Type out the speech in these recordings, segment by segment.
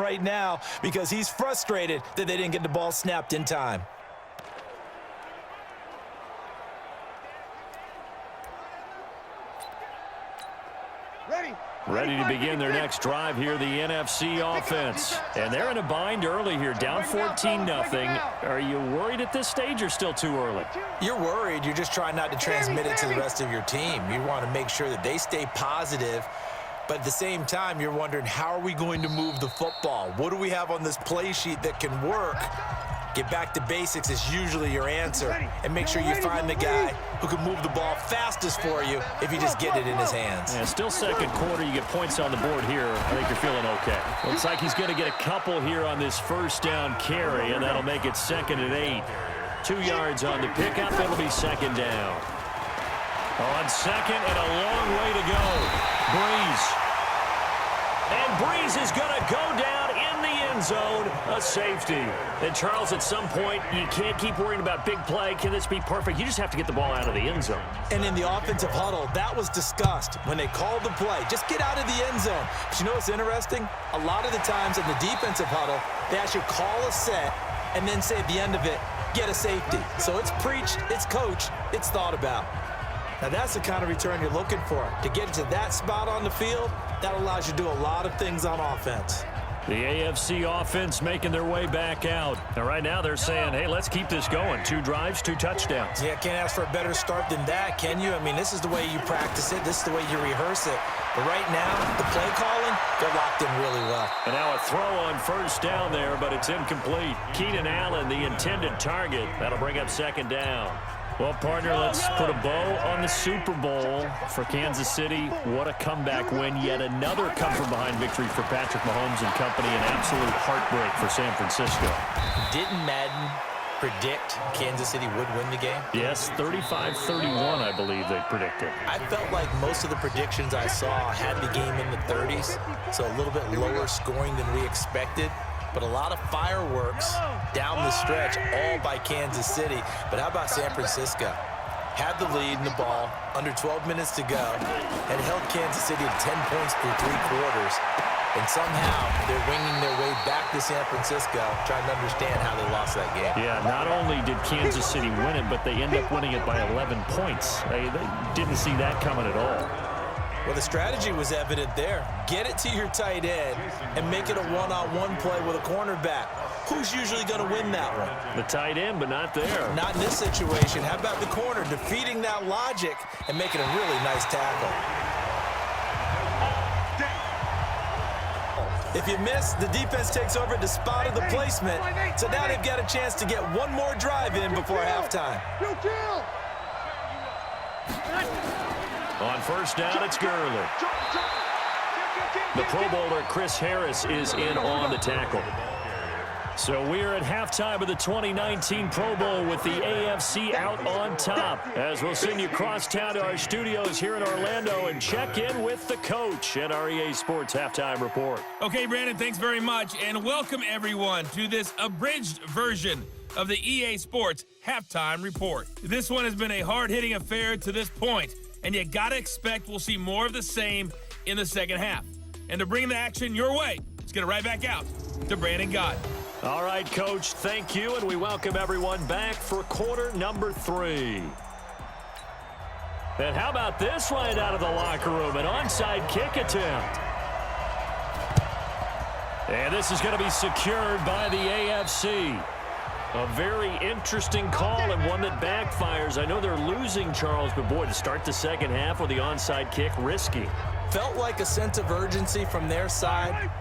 right now because he's frustrated that they didn't get the ball snapped in time. Ready to begin their next drive here, the NFC offense. And they're in a bind early here, down 14-0. Are you worried at this stage or still too early? You're worried. You're just trying not to transmit it to the rest of your team. You want to make sure that they stay positive. But at the same time, you're wondering, how are we going to move the football? What do we have on this play sheet that can work? Get back to basics is usually your answer. And make sure you find the guy who can move the ball fastest for you if you just get it in his hands. Yeah, still second quarter. You get points on the board here. I think you're feeling okay. Looks like he's going to get a couple here on this first down carry, and that'll make it 2nd and 8. 2 yards on the pickup. It'll be 2nd down. On 2nd and a long way to go. Breeze. And Breeze is going to go down in the end zone, a safety. And Charles, at some point, you can't keep worrying about big play. Can this be perfect? You just have to get the ball out of the end zone. And in the offensive huddle, that was discussed when they called the play. Just get out of the end zone. But you know what's interesting? A lot of the times in the defensive huddle, they actually call a set and then say at the end of it, get a safety. So it's preached, it's coached, it's thought about. Now that's the kind of return you're looking for. To get to that spot on the field, that allows you to do a lot of things on offense. The AFC offense making their way back out. And right now they're saying, hey, let's keep this going. 2 drives, 2 touchdowns. Yeah, can't ask for a better start than that, can you? I mean, this is the way you practice it. This is the way you rehearse it. But right now, the play calling, they're locked in really well. And now a throw on first down there, but it's incomplete. Keenan Allen, the intended target. That'll bring up 2nd down. Well, partner, let's put a bow on the Super Bowl for Kansas City. What a comeback win. Yet another come-from-behind victory for Patrick Mahomes and company. An absolute heartbreak for San Francisco. Didn't Madden predict Kansas City would win the game? Yes, 35-31, I believe they predicted. I felt like most of the predictions I saw had the game in the 30s, so a little bit lower scoring than we expected. But a lot of fireworks down the stretch, all by Kansas City. But how about San Francisco? Had the lead in the ball, under 12 minutes to go, and held Kansas City to 10 points through 3 quarters. And somehow they're winging their way back to San Francisco, trying to understand how they lost that game. Yeah, not only did Kansas City win it, but they end up winning it by 11 points. They didn't see that coming at all. Well, the strategy was evident there. Get it to your tight end and make it a one-on-one play with a cornerback. Who's usually going to win that one? The tight end, but not there. Not in this situation. How about the corner defeating that logic and making a really nice tackle? If you miss, the defense takes over at the spot of the placement. So now they've got a chance to get one more drive in before halftime. On first down, it's Gurley. The Pro Bowler, Chris Harris, is in on the tackle. So we're at halftime of the 2019 Pro Bowl with the AFC out on top. As we'll send you across town to our studios here in Orlando and check in with the coach at our EA Sports Halftime Report. Okay, Brandon, thanks very much. And welcome, everyone, to this abridged version of the EA Sports Halftime Report. This one has been a hard-hitting affair to this point, and you got to expect we'll see more of the same in the second half. And to bring the action your way, let's get it right back out to Brandon Gott. All right, Coach, thank you, and we welcome everyone back for quarter number 3. And how about this right out of the locker room, an onside kick attempt. And this is going to be secured by the AFC. A very interesting call and one that backfires. I know they're losing, Charles, but boy, to start the second half with the onside kick, risky. Felt like a sense of urgency from their side,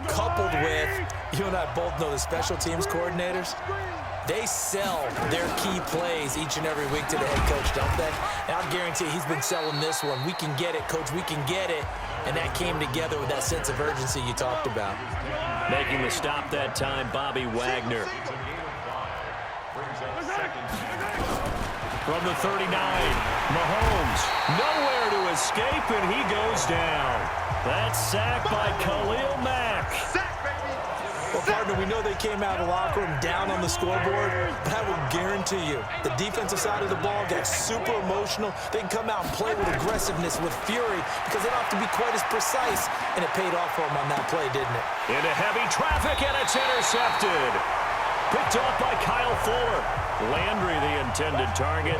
coupled with, you and I both know the special teams coordinators, they sell their key plays each and every week to the head coach, don't they? And I'll guarantee he's been selling this one. We can get it, coach, we can get it. And that came together with that sense of urgency you talked about. Making the stop that time, Bobby Wagner. From the 39, Mahomes, nowhere to escape, and he goes down. That's sacked by Khalil Mack. Well, partner, we know they came out of the locker room down on the scoreboard, but I will guarantee you the defensive side of the ball got super emotional. They can come out and play with aggressiveness, with fury, because they don't have to be quite as precise, and it paid off for them on that play, didn't it? Into heavy traffic, and it's intercepted. Picked off by Kyle Fuller. Landry, the intended target.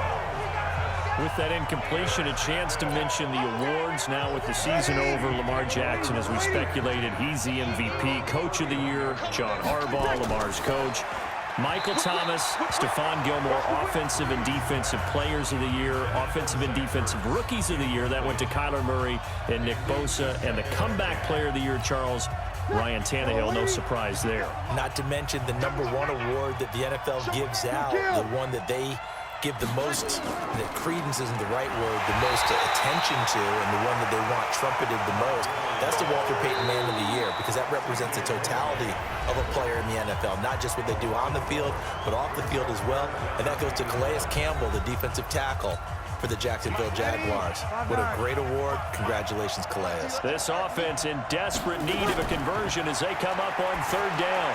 With that incompletion, a chance to mention the awards. Now with the season over, Lamar Jackson, as we speculated, he's the MVP. Coach of the Year, John Harbaugh, Lamar's coach. Michael Thomas, Stephon Gilmore, Offensive and Defensive Players of the Year, Offensive and Defensive Rookies of the Year. That went to Kyler Murray and Nick Bosa. And the Comeback Player of the Year, Charles, Ryan Tannehill, no surprise there. Not to mention the #1 award that the NFL gives out, the one that they give the most, that credence isn't the right word, the most attention to, and the one that they want trumpeted the most. That's the Walter Payton Man of the Year, because that represents the totality of a player in the NFL, not just what they do on the field, but off the field as well. And that goes to Calais Campbell, the defensive tackle for the Jacksonville Jaguars. What a great award. Congratulations, Calais. This offense in desperate need of a conversion as they come up on 3rd down.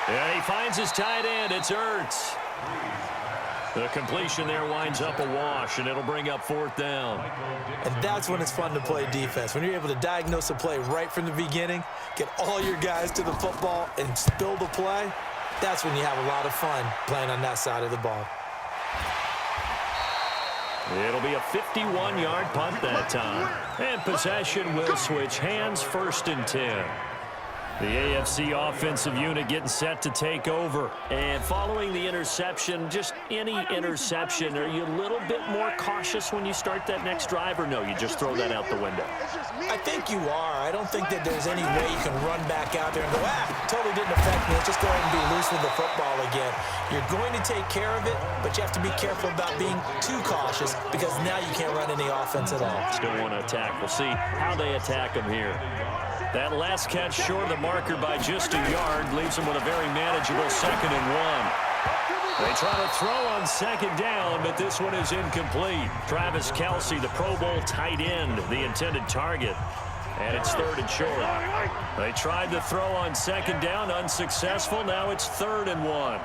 And he finds his tight end. It's Ertz. The completion there winds up a wash, and it'll bring up 4th down. And that's when it's fun to play defense. When you're able to diagnose a play right from the beginning, get all your guys to the football, and spill the play, that's when you have a lot of fun playing on that side of the ball. It'll be a 51-yard punt that time. And possession will switch hands, 1st and 10. The AFC offensive unit getting set to take over. And following the interception, just any interception, are you a little bit more cautious when you start that next drive, or no, you just throw that out the window? I think you are. I don't think that there's any way you can run back out there and go, totally didn't affect me. Let's just go ahead and be loose with the football again. You're going to take care of it, but you have to be careful about being too cautious, because now you can't run any offense at all. Still want to attack. We'll see how they attack them here. That last catch short of the marker by just a yard leaves them with a very manageable 2nd and 1. They try to throw on 2nd down, but this one is incomplete. Travis Kelce, the Pro Bowl tight end, the intended target. And it's 3rd and short. They tried to throw on 2nd down, unsuccessful. Now it's 3rd and 1.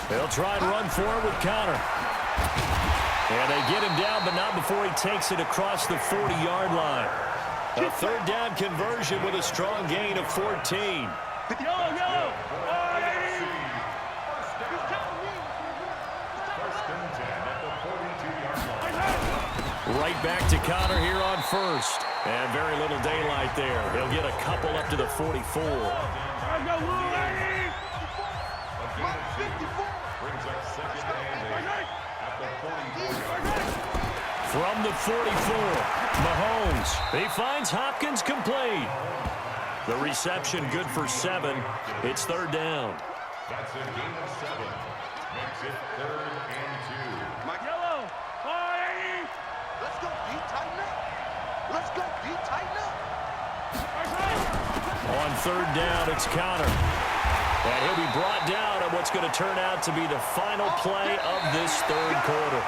They'll try and run for it with Connor. And they get him down, but not before he takes it across the 40-yard line. A 3rd down conversion with a strong gain of 14. Right back to Connor here on 1st. And very little daylight there. He'll get a couple up to the 44. From the 44, Mahomes. He finds Hopkins complete. The reception good for 7. It's 3rd down. That's a gain of 7. Makes it 3rd and 2. Mike Yellow. Let's go deep, tighten up. Let's go deep, tighten up. On 3rd down, it's Connor. And he'll be brought down on what's going to turn out to be the final play of this 3rd quarter.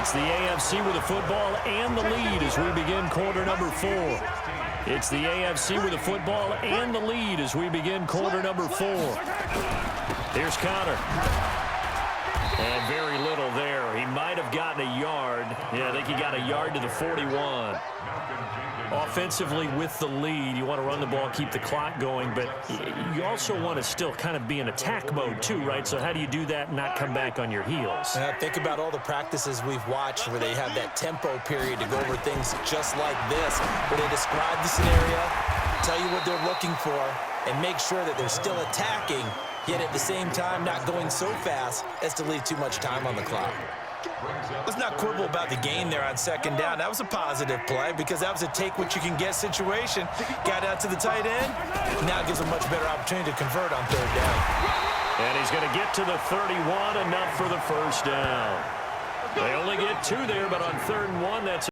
It's the AFC with the football and the lead as we begin quarter number 4. It's the AFC with the football and the lead as we begin quarter number 4. Here's Connor. And very little there. He might have gotten a yard. Yeah, I think he got a yard to the 41. Offensively with the lead, you want to run the ball, keep the clock going, but you also want to still kind of be in attack mode too, right? So how do you do that and not come back on your heels? Think about all the practices we've watched where they have that tempo period to go over things just like this, where they describe the scenario, tell you what they're looking for, and make sure that they're still attacking, yet at the same time not going so fast as to leave too much time on the clock. Let's not quibble about the gain there on 2nd down. That was a positive play because that was a take-what-you-can-get situation. Got out to the tight end. Now it gives a much better opportunity to convert on 3rd down. And he's going to get to the 31, enough for the 1st down. They only get 2 there, but on 3rd and 1, that's